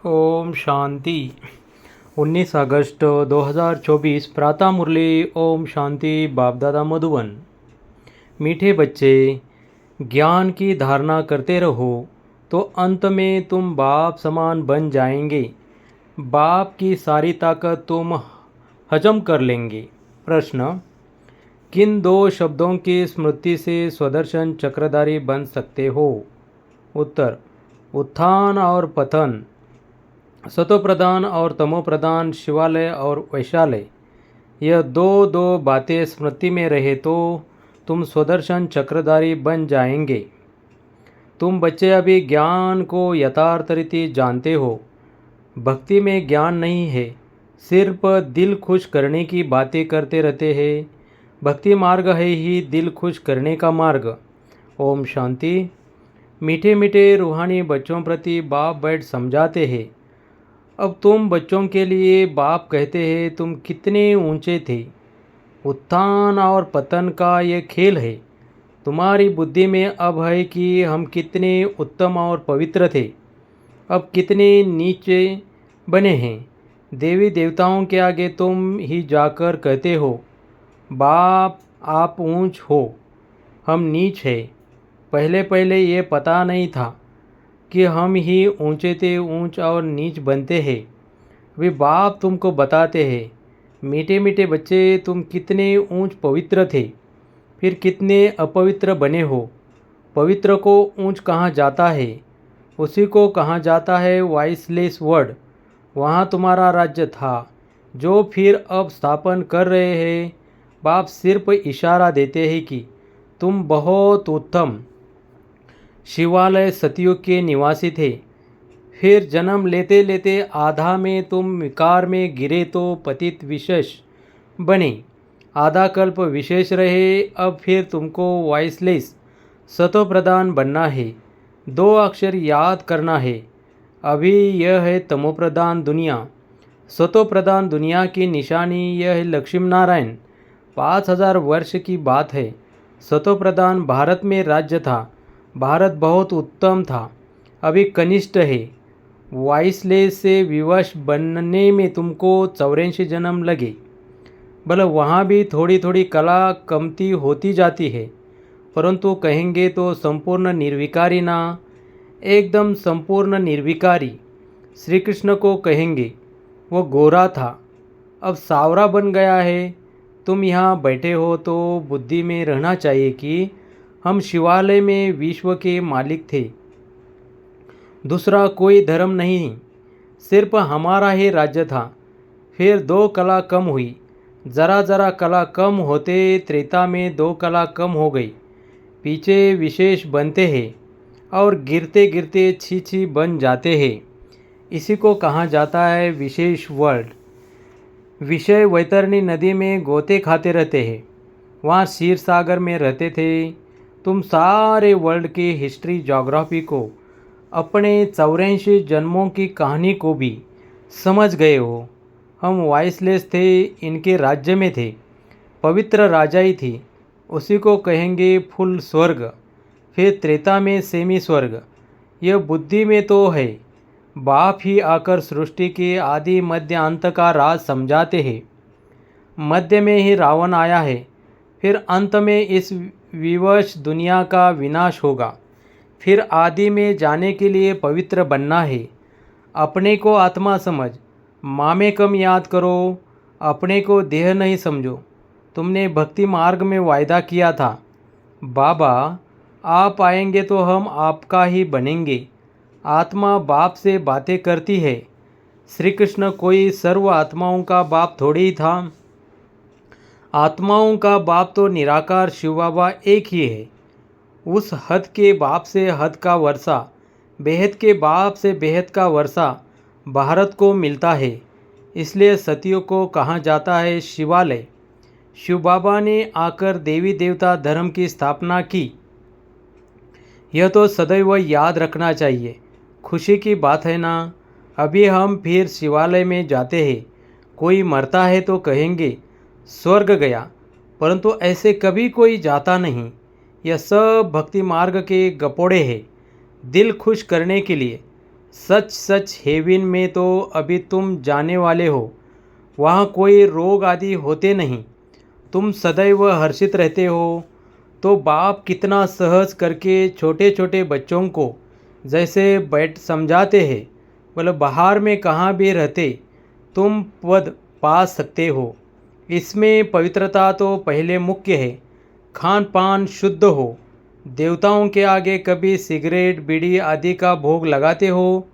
ओम शांति। 19 अगस्त 2024 प्रातः मुरली। ओम शांति। बाप दादा मधुबन। मीठे बच्चे, ज्ञान की धारणा करते रहो तो अंत में तुम बाप समान बन जाएंगे। बाप की सारी ताकत तुम हजम कर लेंगे। प्रश्न: किन दो शब्दों की स्मृति से स्वदर्शन चक्रधारी बन सकते हो? उत्तर: उत्थान और पतन, सतो प्रधान और तमो प्रधान, शिवालय और वैशालय। यह दो दो बातें स्मृति में रहे तो तुम स्वदर्शन चक्रधारी बन जाएंगे। तुम बच्चे अभी ज्ञान को यथार्थ रीति जानते हो। भक्ति में ज्ञान नहीं है, सिर्फ दिल खुश करने की बातें करते रहते हैं। भक्ति मार्ग है ही दिल खुश करने का मार्ग। ओम शांति। मीठे मीठे रूहानी बच्चों प्रति बाप बैठ समझाते हैं। अब तुम बच्चों के लिए बाप कहते हैं तुम कितने ऊंचे थे। उत्थान और पतन का ये खेल है। तुम्हारी बुद्धि में अब है कि हम कितने उत्तम और पवित्र थे, अब कितने नीचे बने हैं। देवी देवताओं के आगे तुम ही जाकर कहते हो बाप आप ऊंच हो, हम नीच है। पहले पहले ये पता नहीं था कि हम ही ऊंचे थे, ऊंच और नीच बनते हैं। वे बाप तुमको बताते हैं मीठे मीठे बच्चे तुम कितने ऊंच पवित्र थे, फिर कितने अपवित्र बने हो। पवित्र को ऊंच कहाँ जाता है, उसी को कहाँ जाता है वाइसलेस वर्ड। वहाँ तुम्हारा राज्य था जो फिर अब स्थापन कर रहे हैं। बाप सिर्फ इशारा देते हैं कि तुम बहुत उत्तम शिवालय सतयुग के निवासी थे। फिर जन्म लेते लेते आधा में तुम विकार में गिरे तो पतित विशेष बने। आधा कल्प विशेष रहे, अब फिर तुमको वाइसलेस सतो प्रधान बनना है। दो अक्षर याद करना है। अभी यह है तमो प्रधान दुनिया। सतो प्रधान दुनिया की निशानी यह है लक्ष्मी नारायण। 5000 वर्ष की बात है। सतो प्रधान भारत में राज्य था। भारत बहुत उत्तम था, अभी कनिष्ठ है। वाइसलेस से विवश बनने में तुमको 84 जन्म लगे। भले वहाँ भी थोड़ी थोड़ी कला कमती होती जाती है, परंतु कहेंगे तो संपूर्ण निर्विकारी ना, एकदम संपूर्ण निर्विकारी। श्री कृष्ण को कहेंगे वो गोरा था, अब सावरा बन गया है। तुम यहाँ बैठे हो तो बुद्धि में रहना चाहिए कि हम शिवालय में विश्व के मालिक थे। दूसरा कोई धर्म नहीं, सिर्फ हमारा ही राज्य था। फिर 2 कला कम हुई, ज़रा ज़रा कला कम होते त्रेता में 2 कला कम हो गई। पीछे विशेष बनते हैं और गिरते गिरते छी छी बन जाते हैं। इसी को कहा जाता है विशेष वर्ल्ड। विषय वैतरणी नदी में गोते खाते रहते हैं, वहाँ क्षीर सागर में रहते थे। तुम सारे वर्ल्ड की हिस्ट्री ज्योग्राफी को, अपने 84 जन्मों की कहानी को भी समझ गए हो। हम वाइसलेस थे, इनके राज्य में थे, पवित्र राजा ही थी, उसी को कहेंगे फुल स्वर्ग। फिर त्रेता में सेमी स्वर्ग। यह बुद्धि में तो है। बाप ही आकर सृष्टि के आदि मध्य अंत का राज समझाते हैं। मध्य में ही रावण आया है, फिर अंत में इस विवश दुनिया का विनाश होगा। फिर आदि में जाने के लिए पवित्र बनना है। अपने को आत्मा समझ, मामे कम याद करो, अपने को देह नहीं समझो। तुमने भक्ति मार्ग में वायदा किया था बाबा आप आएंगे तो हम आपका ही बनेंगे। आत्मा बाप से बातें करती है। श्री कृष्ण कोई सर्व आत्माओं का बाप थोड़ी ही था। आत्माओं का बाप तो निराकार शिव बाबा एक ही है। उस हद के बाप से हद का वर्षा, बेहद के बाप से बेहद का वर्षा भारत को मिलता है। इसलिए सतयुग को कहा जाता है शिवालय। शिव बाबा ने आकर देवी देवता धर्म की स्थापना की। यह तो सदैव याद रखना चाहिए। खुशी की बात है ना। अभी हम फिर शिवालय में जाते हैं। कोई मरता है तो कहेंगे स्वर्ग गया, परंतु ऐसे कभी कोई जाता नहीं। यह सब भक्ति मार्ग के गपोड़े हैं, दिल खुश करने के लिए। सच सच हेवन में तो अभी तुम जाने वाले हो। वहाँ कोई रोग आदि होते नहीं। तुम सदैव हर्षित रहते हो। तो बाप कितना सहज करके छोटे छोटे बच्चों को जैसे बैठ समझाते हैं। बोले बाहर में कहाँ भी रहते तुम पद पा सकते हो। इसमें पवित्रता तो पहले मुख्य है। खान पान शुद्ध हो। देवताओं के आगे कभी सिगरेट बीड़ी आदि का भोग लगाते हो।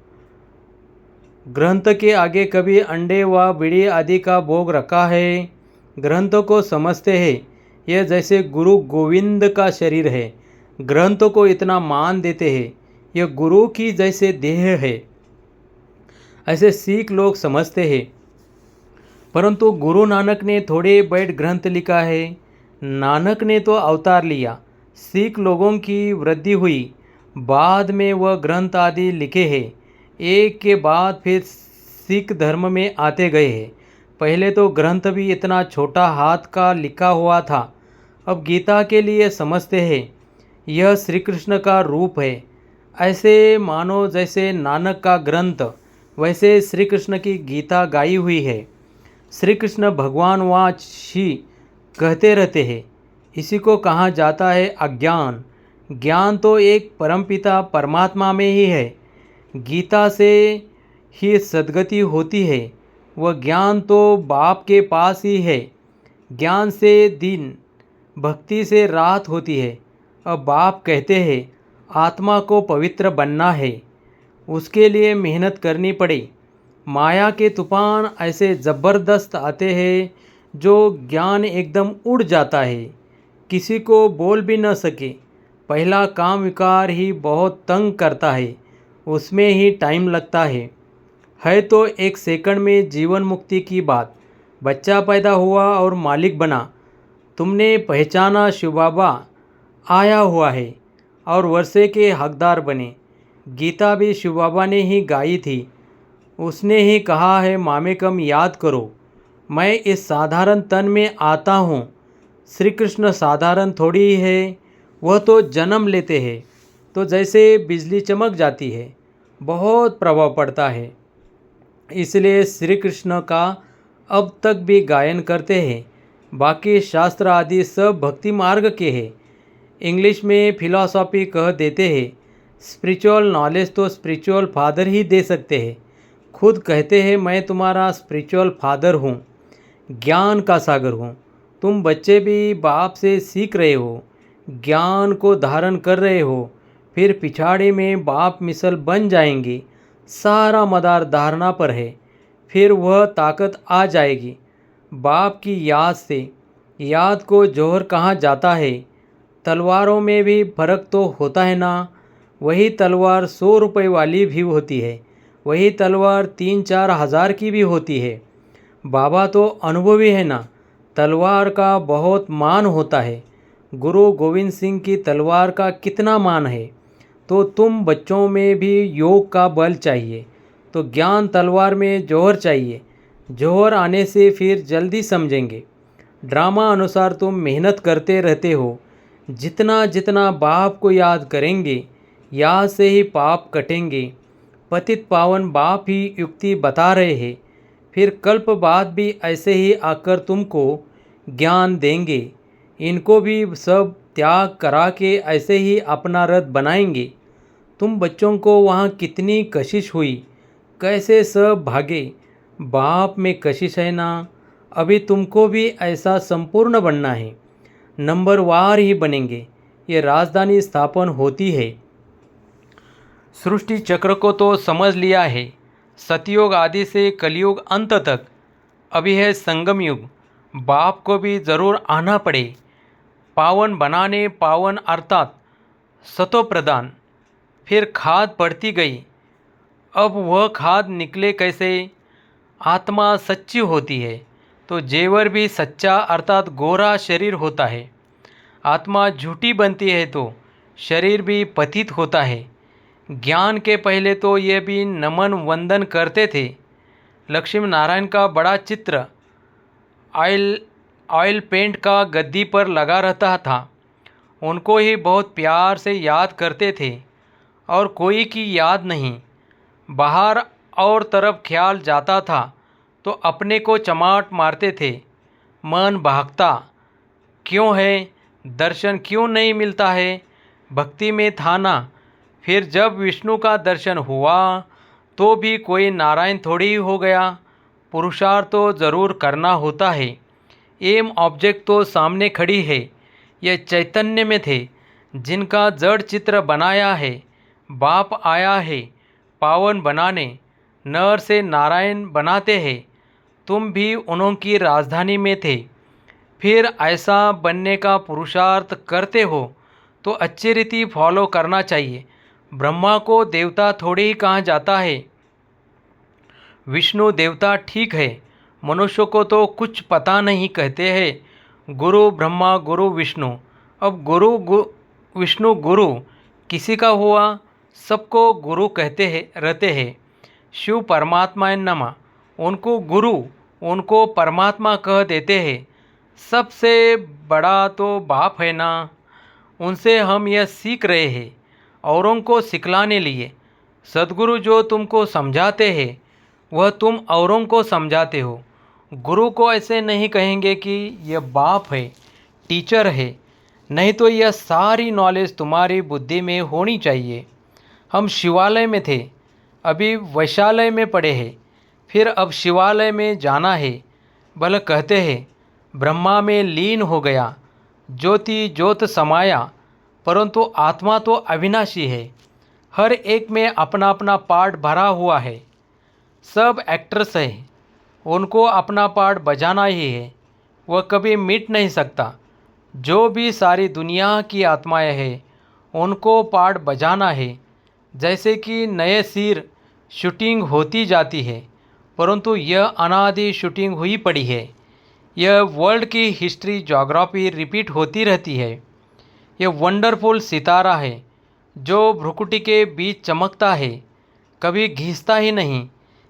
ग्रंथ के आगे कभी अंडे व बीड़ी आदि का भोग रखा है। ग्रंथ को समझते हैं यह जैसे गुरु गोविंद का शरीर है। ग्रंथ को इतना मान देते हैं यह गुरु की जैसे देह है। ऐसे सिख लोग समझते हैं। परंतु गुरु नानक ने थोड़े बैठ ग्रंथ लिखा है। नानक ने तो अवतार लिया। सिख लोगों की वृद्धि हुई। बाद में वह ग्रंथ आदि लिखे हैं। एक के बाद फिर सिख धर्म में आते गए हैं। पहले तो ग्रंथ भी इतना छोटा हाथ का लिखा हुआ था। अब गीता के लिए समझते हैं यह श्री कृष्ण का रूप है। ऐसे मानो जैसे नानक का ग्रंथ वैसे श्री कृष्ण की गीता गाई हुई है। श्री कृष्ण भगवान वाच ही कहते रहते हैं। इसी को कहा जाता है अज्ञान। ज्ञान तो एक परमपिता परमात्मा में ही है। गीता से ही सद्गति होती है। वह ज्ञान तो बाप के पास ही है। ज्ञान से दिन भक्ति से रात होती है। अब बाप कहते हैं आत्मा को पवित्र बनना है। उसके लिए मेहनत करनी पड़े। माया के तूफान ऐसे ज़बरदस्त आते हैं जो ज्ञान एकदम उड़ जाता है। किसी को बोल भी न सके। पहला काम विकार ही बहुत तंग करता है। उसमें ही टाइम लगता है तो एक सेकंड में जीवन मुक्ति की बात। बच्चा पैदा हुआ और मालिक बना। तुमने पहचाना शिव बाबा आया हुआ है और वर्षे के हकदार बने। गीता भी शिव बाबा ने ही गाई थी। उसने ही कहा है मामेकम याद करो। मैं इस साधारण तन में आता हूँ। श्री कृष्ण साधारण थोड़ी ही है। वह तो जन्म लेते हैं तो जैसे बिजली चमक जाती है बहुत प्रभाव पड़ता है। इसलिए श्री कृष्ण का अब तक भी गायन करते हैं। बाकी शास्त्र आदि सब भक्ति मार्ग के हैं। इंग्लिश में फिलॉसफी कह देते हैं। स्पिरिचुअल नॉलेज तो स्पिरिचुअल फादर ही दे सकते हैं। खुद कहते हैं मैं तुम्हारा स्पिरिचुअल फादर हूँ। ज्ञान का सागर हूँ। तुम बच्चे भी बाप से सीख रहे हो। ज्ञान को धारण कर रहे हो। फिर पिछाड़ी में बाप मिसल बन जाएंगे। सारा मदार धारणा पर है। फिर वह ताकत आ जाएगी बाप की याद से। याद को जौहर कहा जाता है। तलवारों में भी फर्क तो होता है ना। वही तलवार 100 रुपये वाली भी होती है। वही तलवार 3-4 हज़ार की भी होती है। बाबा तो अनुभवी है ना। तलवार का बहुत मान होता है। गुरु गोविंद सिंह की तलवार का कितना मान है। तो तुम बच्चों में भी योग का बल चाहिए तो ज्ञान तलवार में जौहर चाहिए। जौहर आने से फिर जल्दी समझेंगे। ड्रामा अनुसार तुम मेहनत करते रहते हो। जितना जितना बाप को याद करेंगे याद से ही पाप कटेंगे। पतित पावन बाप ही युक्ति बता रहे हैं। फिर कल्प बाद भी ऐसे ही आकर तुमको ज्ञान देंगे। इनको भी सब त्याग करा के ऐसे ही अपना रथ बनाएंगे। तुम बच्चों को वहाँ कितनी कशिश हुई। कैसे सब भागे। बाप में कशिश है ना। अभी तुमको भी ऐसा संपूर्ण बनना है। नंबर वार ही बनेंगे। ये राजधानी स्थापन होती है। सृष्टि चक्र को तो समझ लिया है। सतयुग आदि से कलयुग अंत तक। अभी है संगम युग। बाप को भी ज़रूर आना पड़े। पावन बनाने पावन अर्थात सतो प्रदान। फिर खाद पड़ती गई। अब वह खाद निकले कैसे। आत्मा सच्ची होती है तो जेवर भी सच्चा अर्थात गोरा शरीर होता है। आत्मा झूठी बनती है तो शरीर भी पतित होता है। ज्ञान के पहले तो ये भी नमन वंदन करते थे। लक्ष्मी नारायण का बड़ा चित्र ऑयल पेंट का गद्दी पर लगा रहता था। उनको ही बहुत प्यार से याद करते थे और कोई की याद नहीं। बाहर और तरफ ख्याल जाता था तो अपने को चमाट मारते थे। मन भागता क्यों है, दर्शन क्यों नहीं मिलता है। भक्ति में था ना। फिर जब विष्णु का दर्शन हुआ तो भी कोई नारायण थोड़ी ही हो गया। पुरुषार्थ तो ज़रूर करना होता है। एम ऑब्जेक्ट तो सामने खड़ी है। ये चैतन्य में थे जिनका जड़ चित्र बनाया है। बाप आया है पावन बनाने, नर से नारायण बनाते हैं। तुम भी उन्हों की राजधानी में थे। फिर ऐसा बनने का पुरुषार्थ करते हो तो अच्छी रीति फॉलो करना चाहिए। ब्रह्मा को देवता थोड़ी ही कहा जाता है। विष्णु देवता ठीक है, मनुष्य को तो कुछ पता नहीं कहते हैं। गुरु ब्रह्मा गुरु विष्णु। अब विष्णु गुरु किसी का हुआ, सबको गुरु कहते हैं रहते हैं। शिव परमात्मा नमा, उनको गुरु, उनको परमात्मा कह देते हैं। सबसे बड़ा तो बाप है ना। उनसे हम यह सीख रहे हैं औरों को सिखलाने लिए। सदगुरु जो तुमको समझाते हैं वह तुम औरों को समझाते हो। गुरु को ऐसे नहीं कहेंगे कि यह बाप है, टीचर है। नहीं तो यह सारी नॉलेज तुम्हारी बुद्धि में होनी चाहिए। हम शिवालय में थे, अभी वैशालय में पड़े हैं, फिर अब शिवालय में जाना है। भले कहते हैं ब्रह्मा में लीन हो गया, ज्योति ज्योत समाया, परंतु आत्मा तो अविनाशी है। हर एक में अपना अपना पार्ट भरा हुआ है। सब एक्टर्स हैं, उनको अपना पार्ट बजाना ही है, वह कभी मिट नहीं सकता। जो भी सारी दुनिया की आत्माएं हैं उनको पार्ट बजाना है। जैसे कि नए सिर शूटिंग होती जाती है, परंतु यह अनादि शूटिंग हुई पड़ी है। यह वर्ल्ड की हिस्ट्री ज्योग्राफी रिपीट होती रहती है। यह वंडरफुल सितारा है जो भ्रुकुटी के बीच चमकता है, कभी घिसता ही नहीं।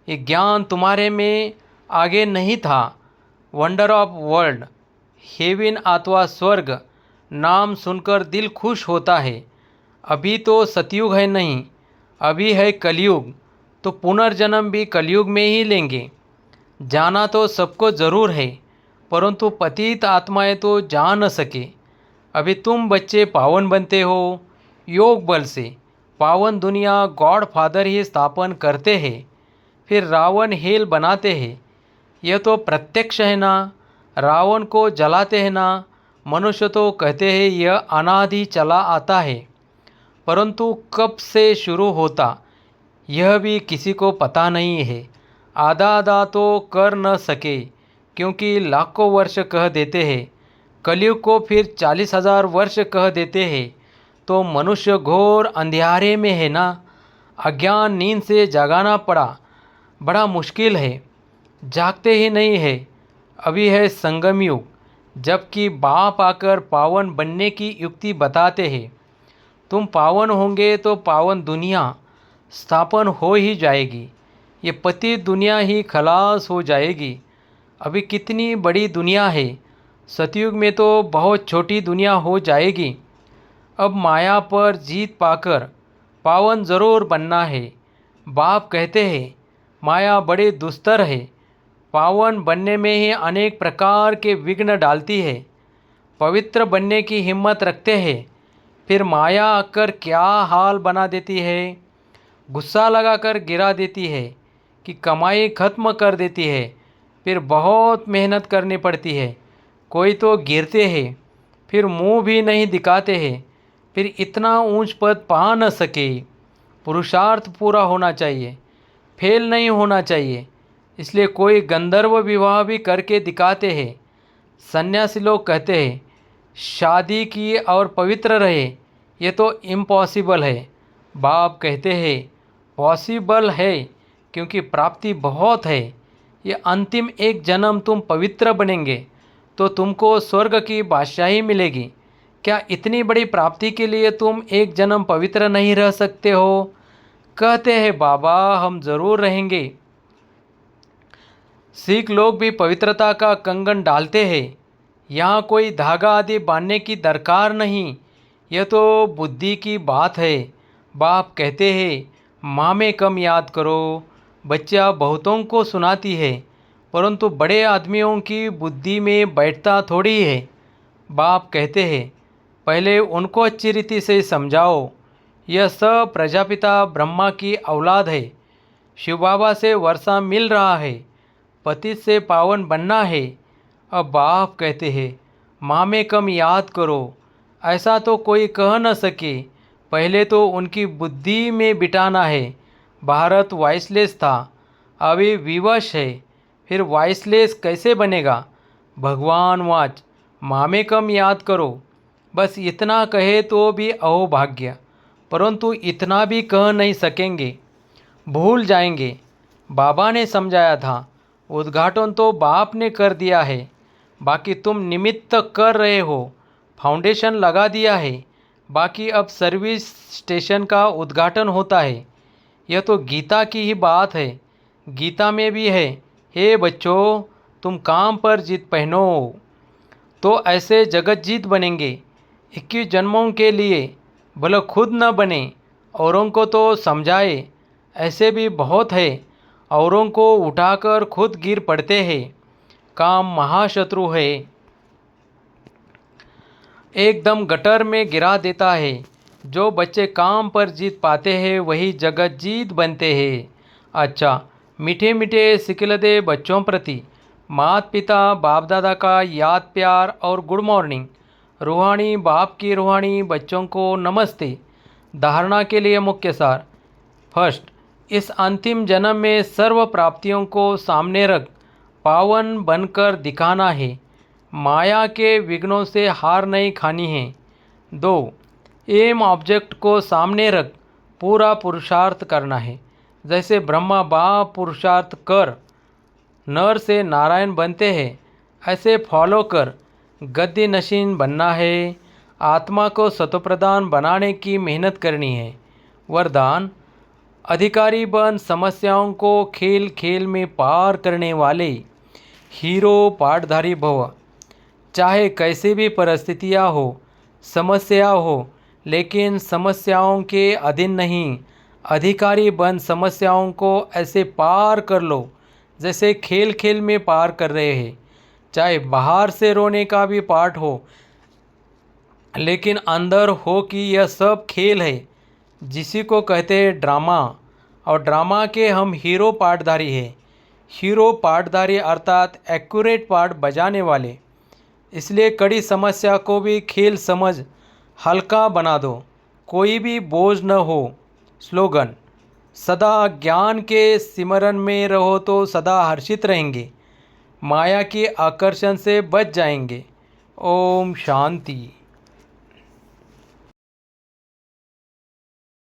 ये ज्ञान तुम्हारे में आगे नहीं था। वंडर ऑफ वर्ल्ड, हेवन अथवा स्वर्ग नाम सुनकर दिल खुश होता है। अभी तो सतयुग है नहीं, अभी है कलयुग, तो पुनर्जन्म भी कलयुग में ही लेंगे। जाना तो सबको ज़रूर है, परंतु पतित आत्माएं तो जा न सके। अभी तुम बच्चे पावन बनते हो योग बल से। पावन दुनिया गॉड फादर ही स्थापन करते हैं, फिर रावण हेल बनाते हैं। यह तो प्रत्यक्ष है ना। रावण को जलाते हैं ना। मनुष्य तो कहते हैं यह अनादि चला आता है, परंतु कब से शुरू होता यह भी किसी को पता नहीं है। आधा आधा तो कर न सके, क्योंकि लाखों वर्ष कह देते हैं। कलयुग को फिर 40,000 वर्ष कह देते हैं। तो मनुष्य घोर अंधियारे में है ना। अज्ञान नींद से जगाना पड़ा, बड़ा मुश्किल है, जागते ही नहीं है। अभी है संगम युग, जबकि बाप आकर पावन बनने की युक्ति बताते हैं। तुम पावन होंगे तो पावन दुनिया स्थापन हो ही जाएगी। ये पतित दुनिया ही खलास हो जाएगी। अभी कितनी बड़ी दुनिया है, सतयुग में तो बहुत छोटी दुनिया हो जाएगी। अब माया पर जीत पाकर पावन ज़रूर बनना है। बाप कहते हैं माया बड़े दुस्तर है, पावन बनने में ही अनेक प्रकार के विघ्न डालती है। पवित्र बनने की हिम्मत रखते हैं, फिर माया आकर क्या हाल बना देती है। गुस्सा लगाकर गिरा देती है कि कमाई खत्म कर देती है। फिर बहुत मेहनत करनी पड़ती है। कोई तो गिरते हैं, फिर मुंह भी नहीं दिखाते हैं, फिर इतना ऊंच पद पा न सके। पुरुषार्थ पूरा होना चाहिए, फेल नहीं होना चाहिए। इसलिए कोई गंधर्व विवाह भी करके दिखाते हैं। सन्यासी लोग कहते हैं शादी की और पवित्र रहे, ये तो इम्पॉसिबल है। बाप कहते हैं पॉसिबल है, क्योंकि प्राप्ति बहुत है। ये अंतिम एक जन्म तुम पवित्र बनेंगे तो तुमको स्वर्ग की बादशाही मिलेगी। क्या इतनी बड़ी प्राप्ति के लिए तुम एक जन्म पवित्र नहीं रह सकते हो? कहते हैं बाबा हम ज़रूर रहेंगे। सिख लोग भी पवित्रता का कंगन डालते हैं। यहाँ कोई धागा आदि बांधने की दरकार नहीं, यह तो बुद्धि की बात है। बाप कहते हैं माँ में कम याद करो। बच्चा बहुतों को सुनाती है, परंतु बड़े आदमियों की बुद्धि में बैठता थोड़ी है। बाप कहते हैं, पहले उनको अच्छी रीति से समझाओ। यह सब प्रजापिता ब्रह्मा की औलाद है। शिव बाबा से वर्षा मिल रहा है, पतित से पावन बनना है। अब बाप कहते हैं, माँ में कम याद करो। ऐसा तो कोई कह न सके। पहले तो उनकी बुद्धि में बिठाना है। भारत वॉइसलेस था, अभी विवश है, फिर वॉइसलेस कैसे बनेगा? भगवान वाच, माँ में कम याद करो। बस इतना कहे तो भी अहोभाग्य, परंतु इतना भी कह नहीं सकेंगे, भूल जाएंगे। बाबा ने समझाया था, उद्घाटन तो बाप ने कर दिया है, बाकी तुम निमित्त कर रहे हो। फाउंडेशन लगा दिया है, बाकी अब सर्विस स्टेशन का उद्घाटन होता है। यह तो गीता की ही बात है। गीता में भी है, हे बच्चों, तुम काम पर जीत पहनो, तो ऐसे जगत जीत बनेंगे। 21 जन्मों के लिए भले खुद न बने, औरों को तो समझाए। ऐसे भी बहुत है, औरों को उठाकर खुद गिर पड़ते हैं। काम महाशत्रु है, एकदम गटर में गिरा देता है। जो बच्चे काम पर जीत पाते हैं वही जगत जीत बनते हैं। अच्छा, मीठे मीठे सिकिलदे बच्चों प्रति माता पिता बाप दादा का याद प्यार और गुड मॉर्निंग। रूहानी बाप की रूहानी बच्चों को नमस्ते। धारणा के लिए मुख्य सार। फर्स्ट, इस अंतिम जन्म में सर्व प्राप्तियों को सामने रख पावन बनकर दिखाना है। माया के विघ्नों से हार नहीं खानी है। 2, एम ऑब्जेक्ट को सामने रख पूरा पुरुषार्थ करना है। जैसे ब्रह्मा बाप पुरुषार्थ कर नर से नारायण बनते हैं, ऐसे फॉलो कर गद्दी नशीन बनना है। आत्मा को सतोप्रधान बनाने की मेहनत करनी है। वरदान, अधिकारी बन समस्याओं को खेल खेल में पार करने वाले हीरो पाठधारी भव। चाहे कैसी भी परिस्थितियाँ हो, समस्या हो, लेकिन समस्याओं के अधीन नहीं। अधिकारी बन समस्याओं को ऐसे पार कर लो जैसे खेल खेल में पार कर रहे हैं। चाहे बाहर से रोने का भी पार्ट हो, लेकिन अंदर हो कि यह सब खेल है, जिसी को कहते हैं ड्रामा। और ड्रामा के हम हीरो पाठधारी हैं। हीरो पाठधारी अर्थात एक्यूरेट पार्ट बजाने वाले। इसलिए कड़ी समस्या को भी खेल समझ हल्का बना दो, कोई भी बोझ न हो। स्लोगन, सदा ज्ञान के सिमरन में रहो तो सदा हर्षित रहेंगे, माया के आकर्षण से बच जाएंगे। ओम शांति।